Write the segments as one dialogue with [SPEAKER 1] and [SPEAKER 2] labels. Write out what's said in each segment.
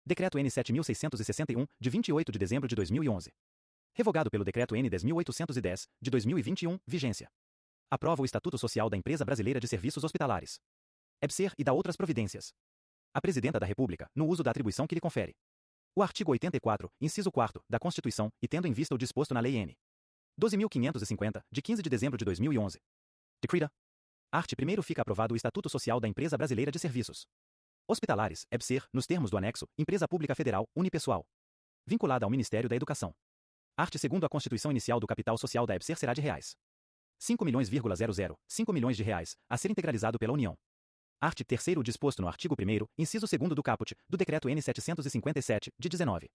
[SPEAKER 1] Decreto N. 7.661, de 28 de dezembro de 2011. Revogado pelo Decreto N. 10.810, de 2021, vigência. Aprova o Estatuto Social da Empresa Brasileira de Serviços Hospitalares. EBSER e da outras providências. A Presidenta da República, no uso da atribuição que lhe confere. O artigo 84, inciso 4, da Constituição, e tendo em vista o disposto na Lei N. 12.550, de 15 de dezembro de 2011. Decreta. Art. 1º fica aprovado o Estatuto Social da Empresa Brasileira de Serviços Hospitalares, EBSER, nos termos do anexo, Empresa Pública Federal, Unipessoal. Vinculada ao Ministério da Educação. Art. 2º a Constituição Inicial do Capital Social da EBSER será de reais. 5.000,00, milhões de reais, a ser integralizado pela União. Art. 3º disposto no artigo 1º, inciso 2º do caput, do Decreto N. 757, de 19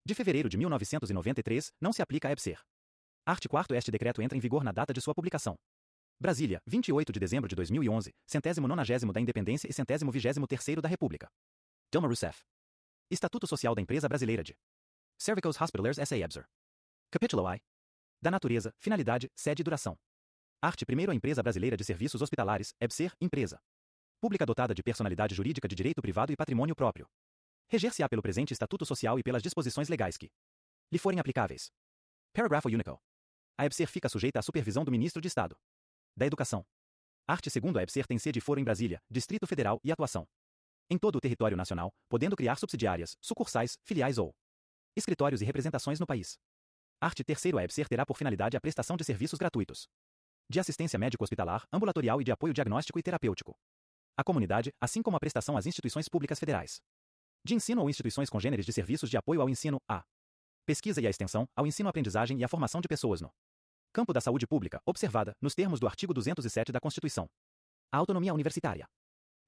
[SPEAKER 1] de fevereiro de 1993, não se aplica a EBSER. Art. 4º Este decreto entra em vigor na data de sua publicação. Brasília, 28 de dezembro de 2011, 190º da Independência e 123º da República. Dilma Rousseff. Estatuto Social da Empresa Brasileira de Serviços Hospitalers S.A. EBSER. Capítulo I. Da natureza, finalidade, sede e duração. Art. 1º A Empresa Brasileira de Serviços Hospitalares, EBSER, empresa pública dotada de personalidade jurídica de direito privado e patrimônio próprio. Reger-se-á pelo presente Estatuto Social e pelas disposições legais que lhe forem aplicáveis. Parágrafo único. A EBSER fica sujeita à supervisão do Ministro de Estado da Educação. Art. 2º A EBSER tem sede e foro em Brasília, Distrito Federal e atuação em todo o território nacional, podendo criar subsidiárias, sucursais, filiais ou escritórios e representações no país. Art. 3º A EBSER terá por finalidade a prestação de serviços gratuitos de assistência médico-hospitalar, ambulatorial e de apoio diagnóstico e terapêutico à comunidade, assim como a prestação às instituições públicas federais de ensino ou instituições congêneres de serviços de apoio ao ensino, à pesquisa e à extensão, ao ensino-aprendizagem e à formação de pessoas no campo da saúde pública, observada, nos termos do artigo 207 da Constituição, a autonomia universitária.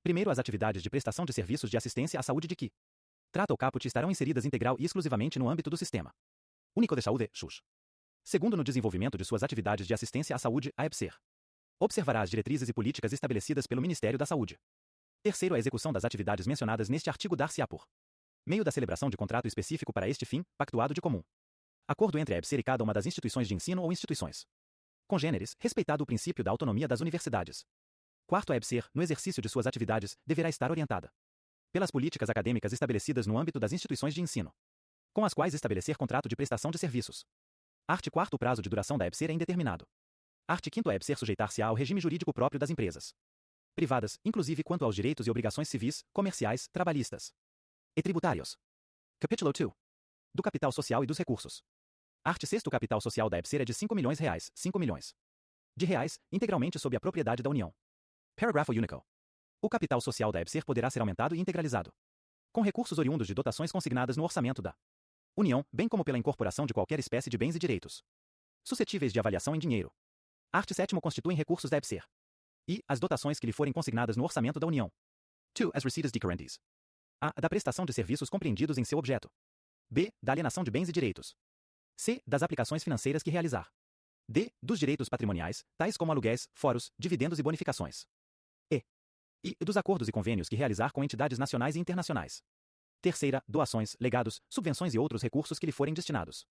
[SPEAKER 1] Primeiro, as atividades de prestação de serviços de assistência à saúde de que trata o caput estarão inseridas integral e exclusivamente no âmbito do Sistema Único de Saúde, SUS. Segundo, no desenvolvimento de suas atividades de assistência à saúde, a EBSER observará as diretrizes e políticas estabelecidas pelo Ministério da Saúde. Terceiro, a execução das atividades mencionadas neste artigo dar-se-á por meio da celebração de contrato específico para este fim, pactuado de comum acordo entre a EBSER e cada uma das instituições de ensino ou instituições congêneres, respeitado o princípio da autonomia das universidades. Quarto, a EBSER, no exercício de suas atividades, deverá estar orientada pelas políticas acadêmicas estabelecidas no âmbito das instituições de ensino, com as quais estabelecer contrato de prestação de serviços. Art. 4º O prazo de duração da EBSER é indeterminado. Art. 5º A EBSER sujeitar-se-á ao regime jurídico próprio das empresas privadas, inclusive quanto aos direitos e obrigações civis, comerciais, trabalhistas e tributários. Capítulo 2. Do capital social e dos recursos. Art. 6º O capital social da EBSER é de R$ 5 milhões de reais, integralmente sob a propriedade da União. Parágrafo único. O capital social da EBSER poderá ser aumentado e integralizado com recursos oriundos de dotações consignadas no orçamento da União, bem como pela incorporação de qualquer espécie de bens e direitos suscetíveis de avaliação em dinheiro. Art. 7º constituem recursos da EBSER e as dotações que lhe forem consignadas no orçamento da União. 2. As receipts decorrentes. A. Da prestação de serviços compreendidos em seu objeto. B. Da alienação de bens e direitos. C. Das aplicações financeiras que realizar. D. Dos direitos patrimoniais, tais como aluguéis, foros, dividendos e bonificações. E dos acordos e convênios que realizar com entidades nacionais e internacionais. Terceira, doações, legados, subvenções e outros recursos que lhe forem destinados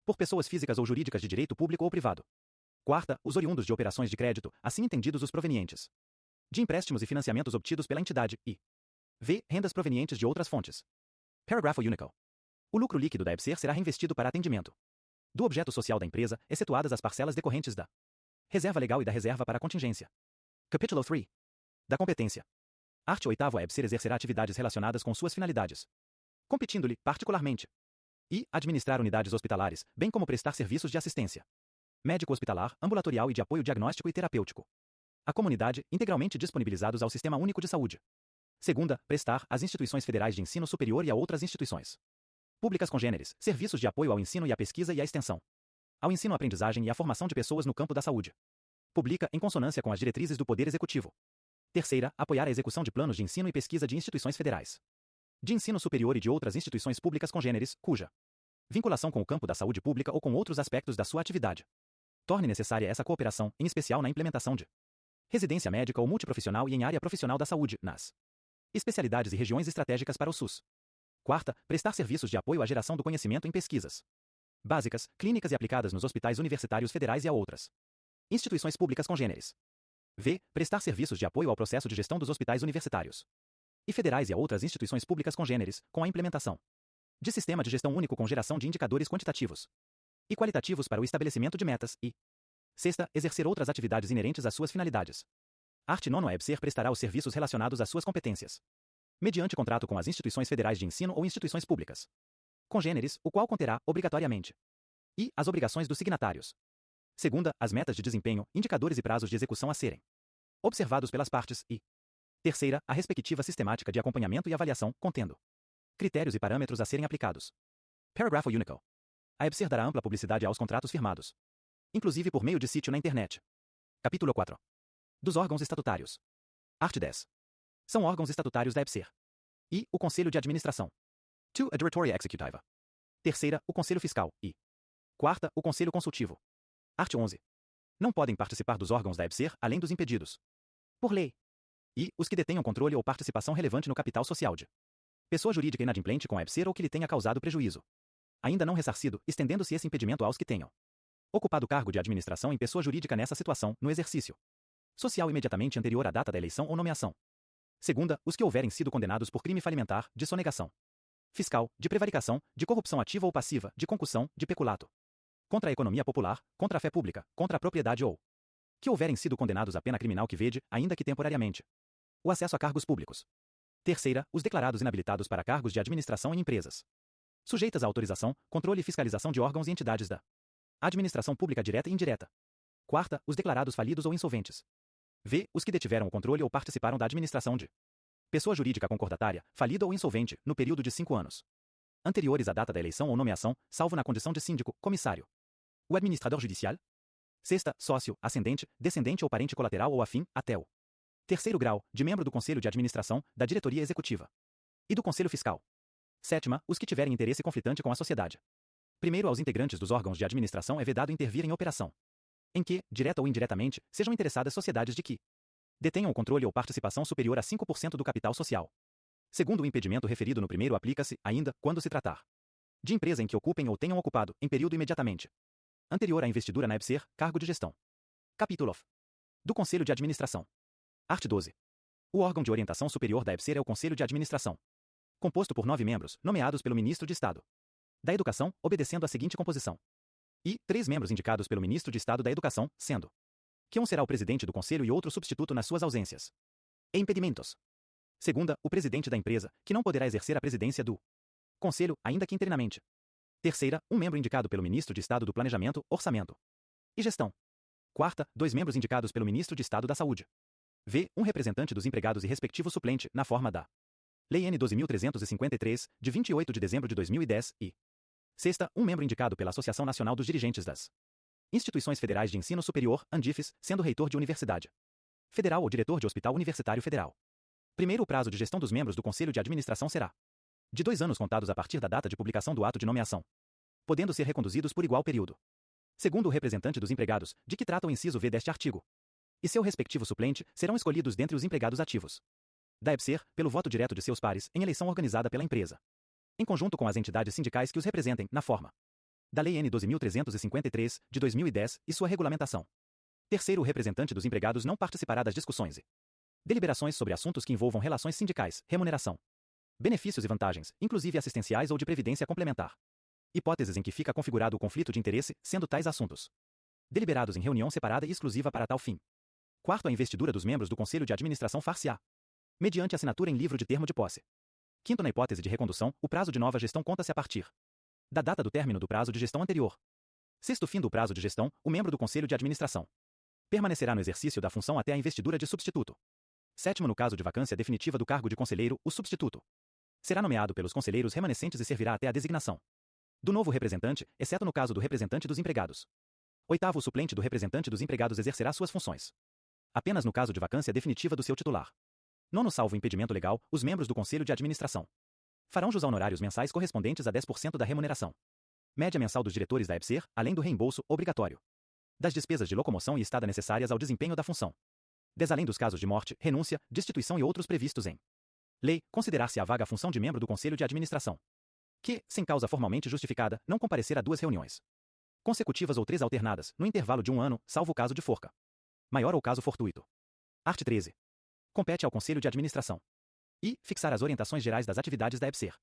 [SPEAKER 1] por pessoas físicas ou jurídicas de direito público ou privado. Quarta, os oriundos de operações de crédito, assim entendidos os provenientes de empréstimos e financiamentos obtidos pela entidade e v. Rendas provenientes de outras fontes. Parágrafo único. O lucro líquido da EBSER será reinvestido para atendimento do objeto social da empresa, excetuadas as parcelas decorrentes da reserva legal e da reserva para contingência. Capítulo 3. Da competência. Art. 8º A EBSER exercerá atividades relacionadas com suas finalidades, competindo-lhe, particularmente, e administrar unidades hospitalares, bem como prestar serviços de assistência médico-hospitalar, ambulatorial e de apoio diagnóstico e terapêutico à comunidade, integralmente disponibilizados ao Sistema Único de Saúde. Segunda, prestar às instituições federais de ensino superior e a outras instituições públicas congêneres serviços de apoio ao ensino e à pesquisa e à extensão, ao ensino-aprendizagem e à formação de pessoas no campo da saúde pública, em consonância com as diretrizes do Poder Executivo. Terceira, apoiar a execução de planos de ensino e pesquisa de instituições federais de ensino superior e de outras instituições públicas congêneres, cuja vinculação com o campo da saúde pública ou com outros aspectos da sua atividade torne necessária essa cooperação, em especial na implementação de residência médica ou multiprofissional e em área profissional da saúde, nas especialidades e regiões estratégicas para o SUS. Quarta, prestar serviços de apoio à geração do conhecimento em pesquisas básicas, clínicas e aplicadas nos hospitais universitários federais e a outras instituições públicas congêneres. V. Prestar serviços de apoio ao processo de gestão dos hospitais universitários. e federais e a outras instituições públicas congêneres, com a implementação de sistema de gestão único com geração de indicadores quantitativos e qualitativos para o estabelecimento de metas e, sexta, exercer outras atividades inerentes às suas finalidades. Art. 9. A EBSER prestará os serviços relacionados às suas competências, mediante contrato com as instituições federais de ensino ou instituições públicas congêneres, o qual conterá, obrigatoriamente, e as obrigações dos signatários. Segunda, as metas de desempenho, indicadores e prazos de execução a serem observados pelas partes e, terceira, a respectiva sistemática de acompanhamento e avaliação, contendo critérios e parâmetros a serem aplicados. Parágrafo único. A EBSER dará ampla publicidade aos contratos firmados, inclusive por meio de sítio na internet. Capítulo 4. Dos órgãos estatutários. Art. 10. São órgãos estatutários da EBSER. E, o Conselho de Administração. 2. A Diretoria Executiva. Terceira, o Conselho Fiscal. E, quarta, o Conselho Consultivo. Art. 11. Não podem participar dos órgãos da EBSER, além dos impedidos por lei. E, os que detenham controle ou participação relevante no capital social de pessoa jurídica inadimplente com a EBSER ou que lhe tenha causado prejuízo, ainda não ressarcido, estendendo-se esse impedimento aos que tenham ocupado cargo de administração em pessoa jurídica nessa situação, no exercício social imediatamente anterior à data da eleição ou nomeação. Segunda, os que houverem sido condenados por crime falimentar, de sonegação fiscal, de prevaricação, de corrupção ativa ou passiva, de concussão, de peculato, contra a economia popular, contra a fé pública, contra a propriedade ou que houverem sido condenados a pena criminal que vede, ainda que temporariamente, o acesso a cargos públicos. Terceira, os declarados inabilitados para cargos de administração em empresas sujeitas à autorização, controle e fiscalização de órgãos e entidades da administração pública direta e indireta. Quarta, os declarados falidos ou insolventes. V. Os que detiveram o controle ou participaram da administração de pessoa jurídica concordatária, falida ou insolvente, no período de 5 anos anteriores à data da eleição ou nomeação, salvo na condição de síndico, comissário, o administrador judicial. Sexta, sócio, ascendente, descendente ou parente colateral ou afim, até o terceiro grau, de membro do Conselho de Administração, da Diretoria Executiva e do Conselho Fiscal. Sétima, os que tiverem interesse conflitante com a sociedade. Primeiro, aos integrantes dos órgãos de administração é vedado intervir em operação em que, direta ou indiretamente, sejam interessadas sociedades de que detenham o controle ou participação superior a 5% do capital social. Segundo, o impedimento referido no primeiro aplica-se, ainda, quando se tratar de empresa em que ocupem ou tenham ocupado, em período imediatamente anterior à investidura na EBSER, cargo de gestão. Capítulo do Conselho de Administração. Art. 12. O órgão de orientação superior da EBSER é o Conselho de Administração, composto por 9 membros, nomeados pelo Ministro de Estado da Educação, obedecendo à seguinte composição. E 3 membros indicados pelo Ministro de Estado da Educação, sendo que um será o presidente do Conselho e outro substituto nas suas ausências e impedimentos. Segunda, o presidente da empresa, que não poderá exercer a presidência do Conselho, ainda que interinamente. Terceira, um membro indicado pelo Ministro de Estado do Planejamento, Orçamento e Gestão. Quarta, 2 membros indicados pelo Ministro de Estado da Saúde. V. Um representante dos empregados e respectivo suplente, na forma da Lei N. 12.353, de 28 de dezembro de 2010, e sexta, um membro indicado pela Associação Nacional dos Dirigentes das Instituições Federais de Ensino Superior, ANDIFES, sendo reitor de universidade federal ou diretor de hospital universitário federal. Primeiro, o prazo de gestão dos membros do Conselho de Administração será de 2 anos contados a partir da data de publicação do ato de nomeação, podendo ser reconduzidos por igual período. Segundo, o representante dos empregados, de que trata o inciso V deste artigo, e seu respectivo suplente, serão escolhidos dentre os empregados ativos da EBSER, pelo voto direto de seus pares, em eleição organizada pela empresa, em conjunto com as entidades sindicais que os representem, na forma da Lei N. 12.353, de 2010, e sua regulamentação. Terceiro, o representante dos empregados não participará das discussões e deliberações sobre assuntos que envolvam relações sindicais, remuneração, benefícios e vantagens, inclusive assistenciais ou de previdência complementar. Hipóteses em que fica configurado o conflito de interesse, sendo tais assuntos deliberados em reunião separada e exclusiva para tal fim. Quarto, a investidura dos membros do Conselho de Administração far-se-á mediante assinatura em livro de termo de posse. Quinto, na hipótese de recondução, o prazo de nova gestão conta-se a partir da data do término do prazo de gestão anterior. Sexto, fim do prazo de gestão, o membro do Conselho de Administração permanecerá no exercício da função até a investidura de substituto. Sétimo, no caso de vacância definitiva do cargo de conselheiro, o substituto será nomeado pelos conselheiros remanescentes e servirá até a designação do novo representante, exceto no caso do representante dos empregados. Oitavo, o suplente do representante dos empregados exercerá suas funções apenas no caso de vacância definitiva do seu titular. Nono, salvo impedimento legal, os membros do Conselho de Administração farão jus a honorários mensais correspondentes a 10% da remuneração média mensal dos diretores da EBSER, além do reembolso obrigatório das despesas de locomoção e estada necessárias ao desempenho da função. 10. Além dos casos de morte, renúncia, destituição e outros previstos em lei, considerar-se a vaga a função de membro do Conselho de Administração que, sem causa formalmente justificada, não comparecer a 2 reuniões consecutivas ou 3 alternadas, no intervalo de 1 ano, salvo o caso de forca maior ou caso fortuito. Art. 13. Compete ao Conselho de Administração e fixar as orientações gerais das atividades da EBSER.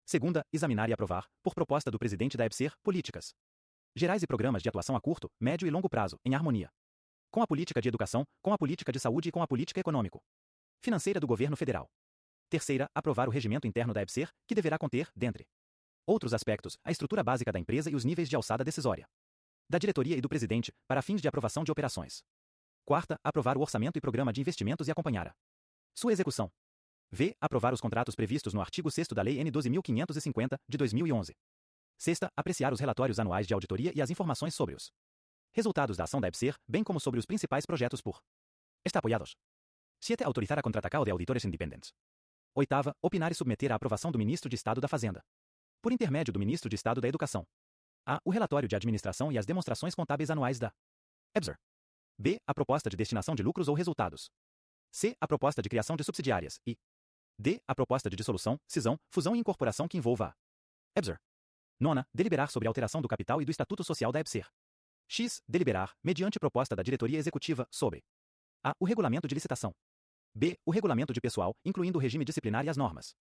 [SPEAKER 1] Segunda, examinar e aprovar, por proposta do presidente da EBSER, políticas gerais e programas de atuação a curto, médio e longo prazo, em harmonia com a política de educação, com a política de saúde e com a política econômico-financeira do governo federal. Terceira, aprovar o regimento interno da EBSER, que deverá conter, dentre outros aspectos, a estrutura básica da empresa e os níveis de alçada decisória da diretoria e do presidente, para fins de aprovação de operações. Quarta, aprovar o orçamento e programa de investimentos e acompanhar a sua execução. V. Aprovar os contratos previstos no artigo 6º da Lei N. 12.550, de 2011. Sexta, apreciar os relatórios anuais de auditoria e as informações sobre os resultados da ação da EBSER, bem como sobre os principais projetos por esta apoiados. 7. Autorizar a contratação de auditores independentes. Oitava, opinar e submeter à aprovação do Ministro de Estado da Fazenda, por intermédio do Ministro de Estado da Educação, a. O relatório de administração e as demonstrações contábeis anuais da EBSER. B. A proposta de destinação de lucros ou resultados. C. A proposta de criação de subsidiárias e D. A proposta de dissolução, cisão, fusão e incorporação que envolva a EBSER. Nona, deliberar sobre a alteração do capital e do estatuto social da EBSER. X. Deliberar, mediante proposta da diretoria executiva, sobre a. O regulamento de licitação. B. O regulamento de pessoal, incluindo o regime disciplinar e as normas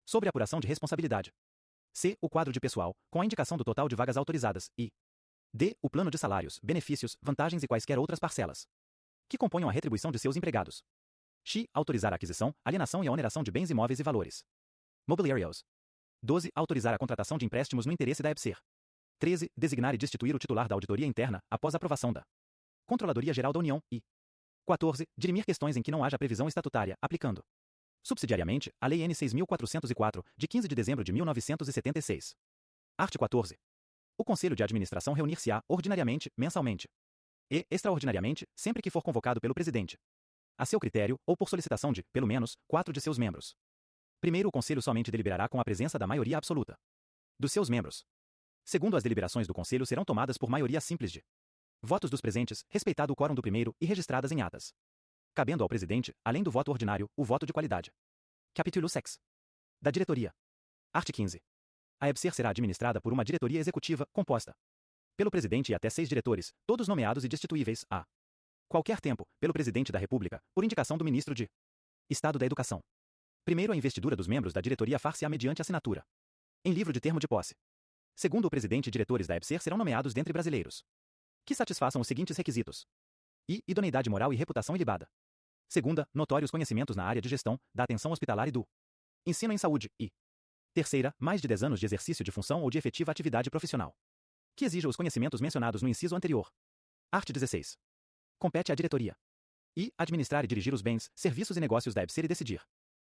[SPEAKER 1] sobre apuração de responsabilidade. C. O quadro de pessoal, com a indicação do total de vagas autorizadas e D. O plano de salários, benefícios, vantagens e quaisquer outras parcelas que componham a retribuição de seus empregados. X. Autorizar a aquisição, alienação e a oneração de bens imóveis e valores mobiliários. 12. Autorizar a contratação de empréstimos no interesse da EBSER. 13. Designar e destituir o titular da auditoria interna, após aprovação da Controladoria Geral da União e 14. Dirimir questões em que não haja previsão estatutária, aplicando subsidiariamente a Lei N. 6.404, de 15 de dezembro de 1976. Art. 14. O Conselho de Administração reunir-se-á, ordinariamente, mensalmente e, extraordinariamente, sempre que for convocado pelo Presidente, a seu critério, ou por solicitação de, pelo menos, 4 de seus membros. Primeiro, o Conselho somente deliberará com a presença da maioria absoluta dos seus membros. Segundo, as deliberações do Conselho serão tomadas por maioria simples de votos dos presentes, respeitado o quórum do primeiro, e registradas em atas, cabendo ao Presidente, além do voto ordinário, o voto de qualidade. Capítulo 6. Da diretoria. Art. 15. A EBSER será administrada por uma diretoria executiva, composta pelo Presidente e até 6 diretores, todos nomeados e destituíveis, a qualquer tempo, pelo Presidente da República, por indicação do Ministro de Estado da Educação. Primeiro, a investidura dos membros da diretoria far-se-á mediante assinatura em livro de termo de posse. Segundo, o Presidente e diretores da EBSER serão nomeados dentre brasileiros que satisfaçam os seguintes requisitos: I. Idoneidade moral e reputação ilibada. Segunda, notórios conhecimentos na área de gestão, da atenção hospitalar e do ensino em saúde, e terceira, mais de 10 anos de exercício de função ou de efetiva atividade profissional que exija os conhecimentos mencionados no inciso anterior. Art. 16. Compete à diretoria I. Administrar e dirigir os bens, serviços e negócios da EBSER e decidir,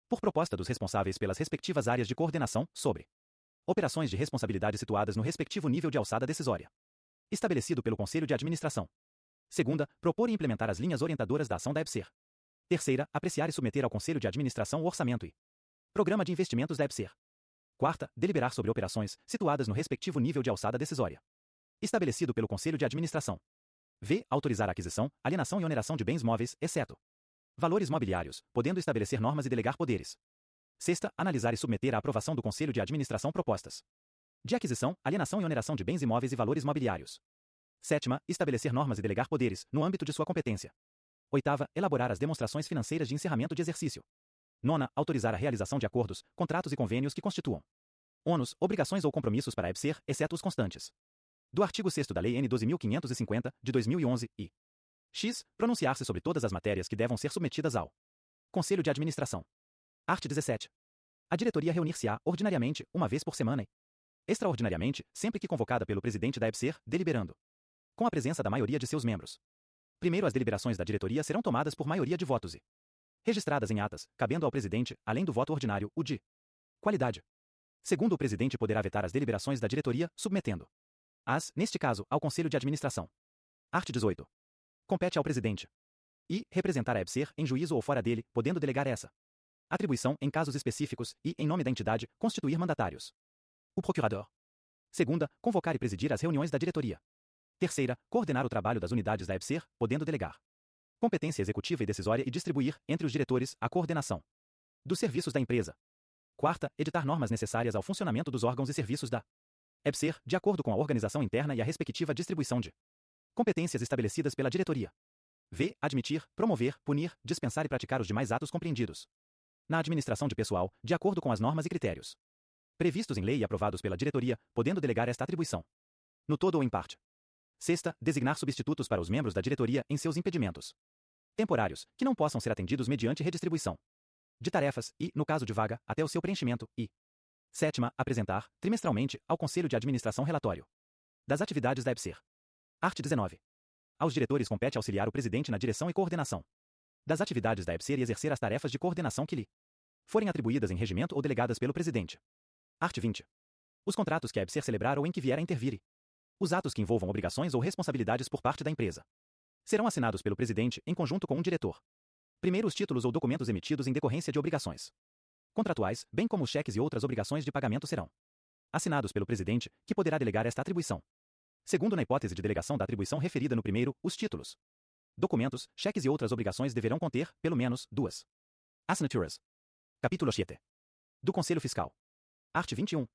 [SPEAKER 1] por proposta dos responsáveis pelas respectivas áreas de coordenação, sobre operações de responsabilidade situadas no respectivo nível de alçada decisória estabelecido pelo Conselho de Administração. Segunda, propor e implementar as linhas orientadoras da ação da EBSER. Terceira, apreciar e submeter ao Conselho de Administração o orçamento e programa de investimentos da EBSER. Quarta, deliberar sobre operações situadas no respectivo nível de alçada decisória estabelecido pelo Conselho de Administração. V. Autorizar a aquisição, alienação e oneração de bens móveis, exceto valores mobiliários, podendo estabelecer normas e delegar poderes. Sexta, analisar e submeter à aprovação do Conselho de Administração propostas de aquisição, alienação e oneração de bens imóveis e valores mobiliários. Sétima, estabelecer normas e delegar poderes, no âmbito de sua competência. Oitava, elaborar as demonstrações financeiras de encerramento de exercício. Nona, autorizar a realização de acordos, contratos e convênios que constituam ônus, obrigações ou compromissos para a EBSER, exceto os constantes do artigo 6º da Lei N. 12.550, de 2011, e x. Pronunciar-se sobre todas as matérias que devam ser submetidas ao Conselho de Administração. Art. 17. A diretoria reunir-se-á, ordinariamente, uma vez por semana e extraordinariamente, sempre que convocada pelo Presidente da EBSER, deliberando com a presença da maioria de seus membros. Primeiro, as deliberações da diretoria serão tomadas por maioria de votos e registradas em atas, cabendo ao Presidente, além do voto ordinário, o de qualidade. Segundo, o Presidente poderá vetar as deliberações da diretoria, submetendo-as, neste caso, ao Conselho de Administração. Art. 18. Compete ao Presidente e representar a EBSER em juízo ou fora dele, podendo delegar essa atribuição em casos específicos e, em nome da entidade, constituir mandatários. O Procurador. Segunda, convocar e presidir as reuniões da diretoria. Terceira, coordenar o trabalho das unidades da EBSER, podendo delegar competência executiva e decisória e distribuir, entre os diretores, a coordenação dos serviços da empresa. Quarta, editar normas necessárias ao funcionamento dos órgãos e serviços da EBSER, de acordo com a organização interna e a respectiva distribuição de competências estabelecidas pela diretoria. V. Admitir, promover, punir, dispensar e praticar os demais atos compreendidos na administração de pessoal, de acordo com as normas e critérios previstos em lei e aprovados pela diretoria, podendo delegar esta atribuição, no todo ou em parte. Sexta, designar substitutos para os membros da diretoria em seus impedimentos temporários, que não possam ser atendidos mediante redistribuição de tarefas e, no caso de vaga, até o seu preenchimento e sétima, apresentar, trimestralmente, ao Conselho de Administração relatório das atividades da EBSER. Art. 19. Aos diretores compete auxiliar o presidente na direção e coordenação das atividades da EBSER e exercer as tarefas de coordenação que lhe forem atribuídas em regimento ou delegadas pelo presidente. Art. 20. Os contratos que a EBSER celebrar ou em que vier a intervir e os atos que envolvam obrigações ou responsabilidades por parte da empresa serão assinados pelo presidente em conjunto com um diretor. Primeiro, os títulos ou documentos emitidos em decorrência de obrigações contratuais, bem como os cheques e outras obrigações de pagamento serão assinados pelo presidente, que poderá delegar esta atribuição. Segundo, na hipótese de delegação da atribuição referida no primeiro, os títulos, documentos, cheques e outras obrigações deverão conter, pelo menos, 2 assinaturas. Capítulo 7. Do Conselho Fiscal. Art. 21.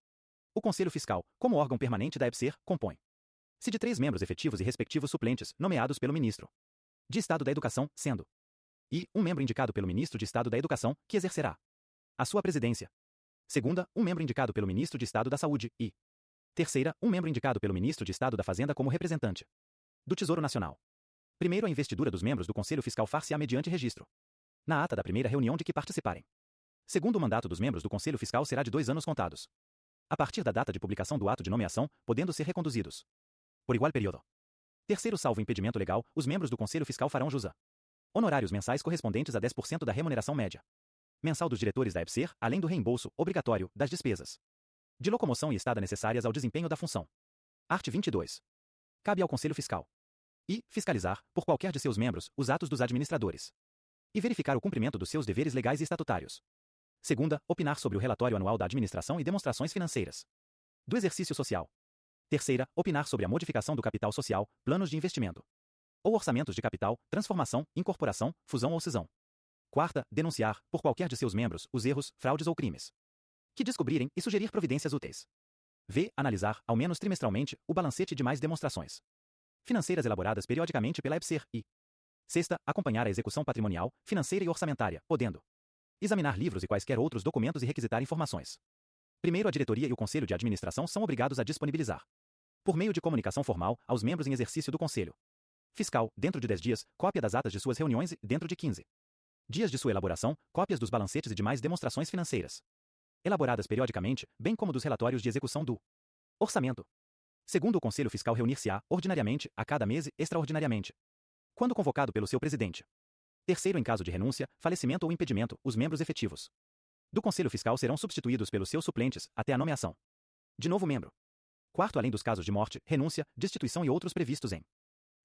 [SPEAKER 1] O Conselho Fiscal, como órgão permanente da EBSER, compõe-se de 3 membros efetivos e respectivos suplentes, nomeados pelo Ministro de Estado da Educação, sendo e um membro indicado pelo Ministro de Estado da Educação, que exercerá a sua presidência. Segunda, um membro indicado pelo Ministro de Estado da Saúde e terceira, um membro indicado pelo Ministro de Estado da Fazenda como representante do Tesouro Nacional. Primeiro, a investidura dos membros do Conselho Fiscal far-se-á mediante registro na ata da primeira reunião de que participarem. Segundo, o mandato dos membros do Conselho Fiscal será de 2 anos contados a partir da data de publicação do ato de nomeação, podendo ser reconduzidos por igual período. Terceiro, salvo impedimento legal, os membros do Conselho Fiscal farão jus a honorários mensais correspondentes a 10% da remuneração média mensal dos diretores da EBSER, além do reembolso obrigatório das despesas de locomoção e estada necessárias ao desempenho da função. Art. 22. Cabe ao Conselho Fiscal e fiscalizar, por qualquer de seus membros, os atos dos administradores e verificar o cumprimento dos seus deveres legais e estatutários. Segunda, opinar sobre o relatório anual da administração e demonstrações financeiras do exercício social. Terceira, opinar sobre a modificação do capital social, planos de investimento ou orçamentos de capital, transformação, incorporação, fusão ou cisão. Quarta, denunciar, por qualquer de seus membros, os erros, fraudes ou crimes que descobrirem e sugerir providências úteis. V. Analisar, ao menos trimestralmente, o balancete de mais demonstrações financeiras elaboradas periodicamente pela EBSER e sexta, acompanhar a execução patrimonial, financeira e orçamentária, podendo examinar livros e quaisquer outros documentos e requisitar informações. Primeiro, a diretoria e o Conselho de Administração são obrigados a disponibilizar, por meio de comunicação formal, aos membros em exercício do Conselho Fiscal, dentro de 10 dias, cópia das atas de suas reuniões e, dentro de 15 dias de sua elaboração, cópias dos balancetes e demais demonstrações financeiras elaboradas periodicamente, bem como dos relatórios de execução do orçamento. Segundo, o Conselho Fiscal reunir-se-á, ordinariamente, a cada mês e extraordinariamente, quando convocado pelo seu presidente. Terceiro, em caso de renúncia, falecimento ou impedimento, os membros efetivos do Conselho Fiscal serão substituídos pelos seus suplentes, até a nomeação de novo membro. Quarto, além dos casos de morte, renúncia, destituição e outros previstos em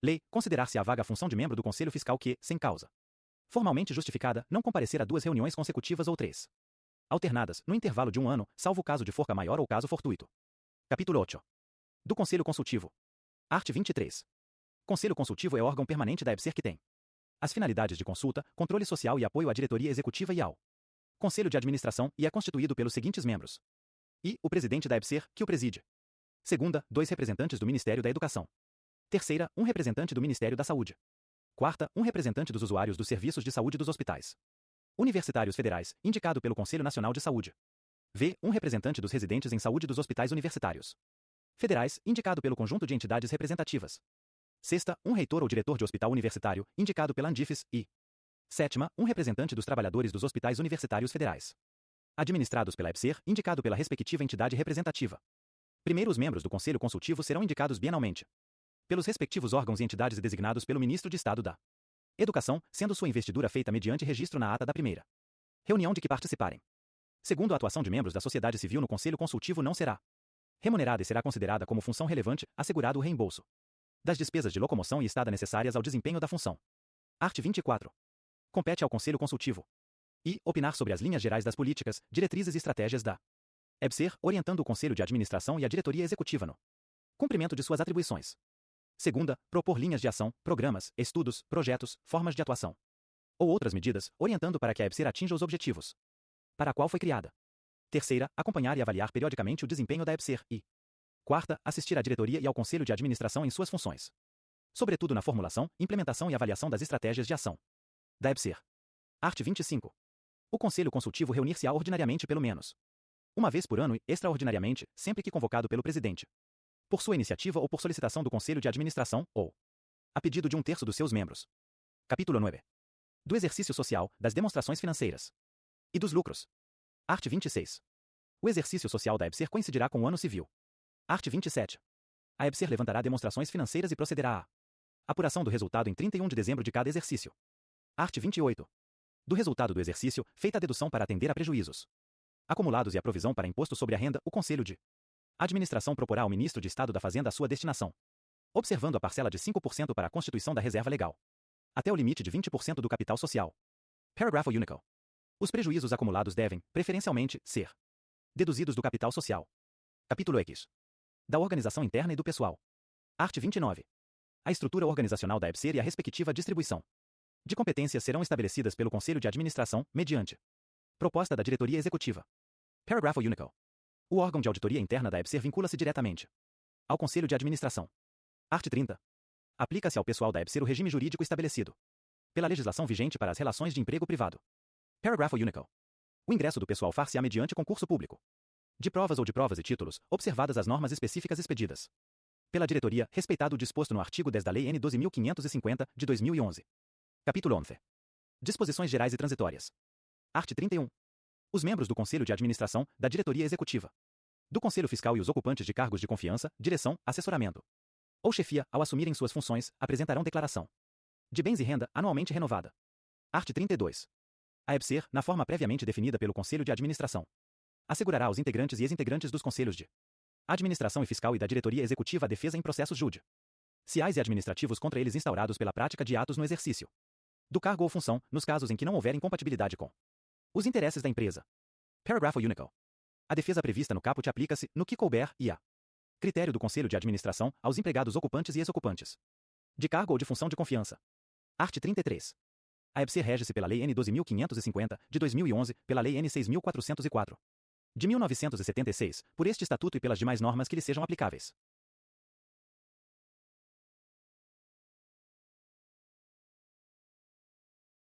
[SPEAKER 1] lei, considerar-se a vaga a função de membro do Conselho Fiscal que, sem causa formalmente justificada, não comparecer a 2 reuniões consecutivas ou 3 alternadas, no intervalo de 1 ano, salvo o caso de forca maior ou caso fortuito. Capítulo 8. Do Conselho Consultivo. Art. 23. Conselho Consultivo é órgão permanente da EBSER que tem as finalidades de consulta, controle social e apoio à diretoria executiva e ao Conselho de Administração e é constituído pelos seguintes membros. E o presidente da EBSER, que o preside. Segunda, 2 representantes do Ministério da Educação. Terceira, 1 representante do Ministério da Saúde. Quarta, 1 representante dos usuários dos serviços de saúde dos hospitais universitários federais, indicado pelo Conselho Nacional de Saúde. V. 1 representante dos residentes em saúde dos hospitais universitários federais, indicado pelo conjunto de entidades representativas. Sexta, 1 reitor ou diretor de hospital universitário, indicado pela Andifes e sétima, 1 representante dos trabalhadores dos hospitais universitários federais administrados pela EBSER, indicado pela respectiva entidade representativa. Primeiro, os membros do Conselho Consultivo serão indicados bienalmente pelos respectivos órgãos e entidades e designados pelo Ministro de Estado da Educação, sendo sua investidura feita mediante registro na ata da primeira reunião de que participarem. Segundo, a atuação de membros da sociedade civil no Conselho Consultivo não será remunerada e será considerada como função relevante, assegurado o reembolso das despesas de locomoção e estada necessárias ao desempenho da função. Art. 24. Compete ao Conselho Consultivo e opinar sobre as linhas gerais das políticas, diretrizes e estratégias da EBSER, orientando o Conselho de Administração e a diretoria executiva no cumprimento de suas atribuições. Segunda, propor linhas de ação, programas, estudos, projetos, formas de atuação ou outras medidas, orientando para que a EBSER atinja os objetivos para a qual foi criada. Terceira, acompanhar e avaliar periodicamente o desempenho da EBSER e quarta, assistir à diretoria e ao Conselho de Administração em suas funções, sobretudo na formulação, implementação e avaliação das estratégias de ação da EBSER. Art. 25. O Conselho Consultivo reunir-se-á ordinariamente pelo menos uma vez por ano e, extraordinariamente, sempre que convocado pelo Presidente, por sua iniciativa ou por solicitação do Conselho de Administração, ou a pedido de 1/3 dos seus membros. Capítulo 9. Do exercício social, das demonstrações financeiras e dos lucros. Art. 26. O exercício social da EBSER coincidirá com o ano civil. Art. 27. A EBSER levantará demonstrações financeiras e procederá à apuração do resultado em 31 de dezembro de cada exercício. Art. 28. Do resultado do exercício, feita a dedução para atender a prejuízos acumulados e a provisão para imposto sobre a renda, o Conselho de Administração proporá ao Ministro de Estado da Fazenda a sua destinação, observando a parcela de 5% para a constituição da reserva legal, até o limite de 20% do capital social. Parágrafo único. Os prejuízos acumulados devem, preferencialmente, ser deduzidos do capital social. Capítulo X. Da organização interna e do pessoal. Art. 29. A estrutura organizacional da EBSER e a respectiva distribuição de competências serão estabelecidas pelo Conselho de Administração, mediante proposta da Diretoria Executiva. Parágrafo único. O órgão de auditoria interna da EBSER vincula-se diretamente ao Conselho de Administração. Art. 30. Aplica-se ao pessoal da EBSER o regime jurídico estabelecido pela legislação vigente para as relações de emprego privado. Parágrafo único. O ingresso do pessoal far-se-á mediante concurso público de provas ou de provas e títulos, observadas as normas específicas expedidas pela diretoria, respeitado o disposto no artigo 10 da Lei N. 12.550, de 2011. Capítulo 11. Disposições gerais e transitórias. Art. 31. Os membros do Conselho de Administração, da Diretoria Executiva, do Conselho Fiscal e os ocupantes de cargos de confiança, direção, assessoramento ou chefia, ao assumirem suas funções, apresentarão declaração de bens e renda anualmente renovada. Art. 32. A EBSER, na forma previamente definida pelo Conselho de Administração, assegurará aos integrantes e ex-integrantes dos Conselhos de Administração e Fiscal e da Diretoria Executiva a defesa em processos judiciais e administrativos contra eles instaurados pela prática de atos no exercício do cargo ou função, nos casos em que não houver incompatibilidade com os interesses da empresa. Parágrafo único. A defesa prevista no caput aplica-se, no que couber, e a critério do Conselho de Administração, aos empregados ocupantes e ex-ocupantes de cargo ou de função de confiança. Art. 33. A EBSER rege-se pela Lei N. 12.550, de 2011, pela Lei N. 6.404, de 1976, por este estatuto e pelas demais normas que lhe sejam aplicáveis.